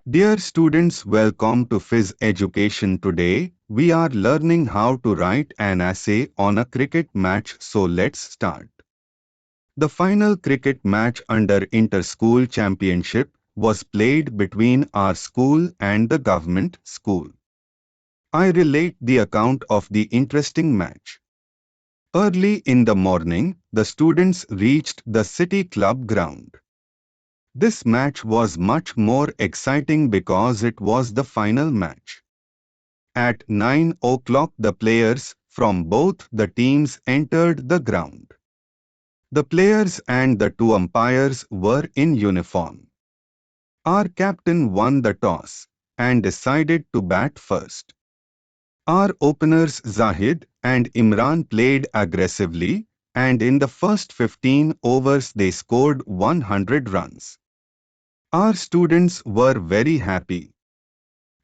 Dear students, welcome to Phys Education. Today, we are learning how to write an essay on a cricket match, so let's start. The final cricket match under Inter-School Championship was played between our school and the government school. I relate the account of the interesting match. Early in the morning, the students reached the city club ground. This match was much more exciting because it was the final match. At 9 o'clock, the players from both the teams entered the ground. The players and the two umpires were in uniform. Our captain won the toss and decided to bat first. Our openers Zahid and Imran played aggressively, and in the first 15 overs they scored 100 runs. Our students were very happy.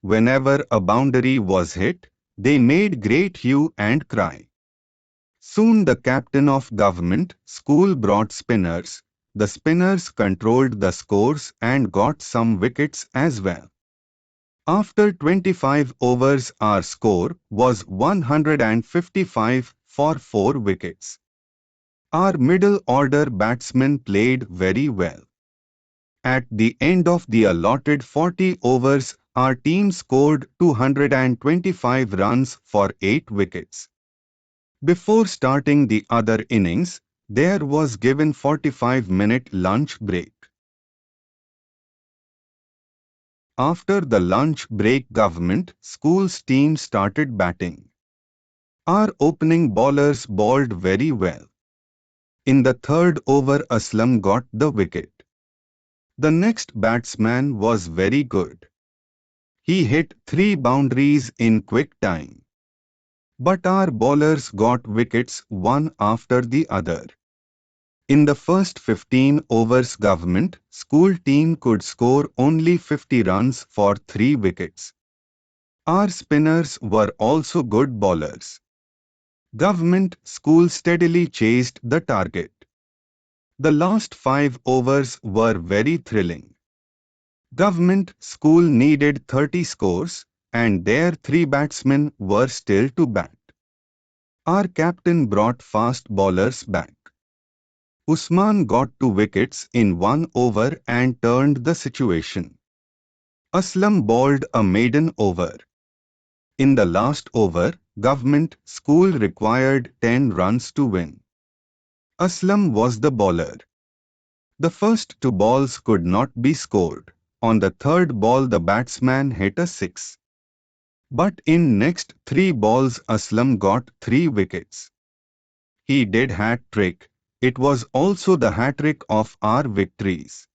Whenever a boundary was hit, they made great hue and cry. Soon the captain of government school brought spinners. The spinners controlled the scores and got some wickets as well. After 25 overs, our score was 155 for 4 wickets. Our middle order batsmen played very well. At the end of the allotted 40 overs, our team scored 225 runs for 8 wickets. Before starting the other innings, there was given 45-minute lunch break. After the lunch break, government school's team started batting. Our opening bowlers bowled very well. In the third over, Aslam got the wicket. The next batsman was very good. He hit 3 boundaries in quick time. But our bowlers got wickets one after the other. In the first 15 overs, government school team could score only 50 runs for 3 wickets. Our spinners were also good bowlers. Government school steadily chased the target. The last 5 overs were very thrilling. Government school needed 30 scores, and their 3 batsmen were still to bat. Our captain brought fast bowlers back. Usman got 2 wickets in 1 over and turned the situation. Aslam bowled a maiden over. In the last over, government school required 10 runs to win. Aslam was the bowler. The first 2 balls could not be scored. On the third ball, the batsman hit a 6. But in next 3 balls, Aslam got 3 wickets. He did hat-trick. It was also the hat-trick of our victories.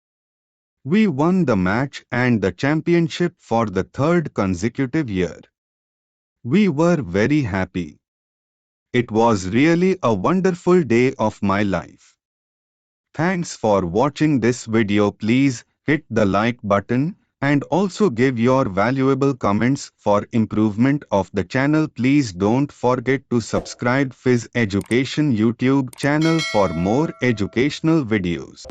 We won the match and the championship for the 3rd consecutive year. We were very happy. It was really a wonderful day of my life. Thanks for watching this video. Please hit the like button and also give your valuable comments for improvement of the channel. Please don't forget to subscribe Phys Education YouTube channel for more educational videos.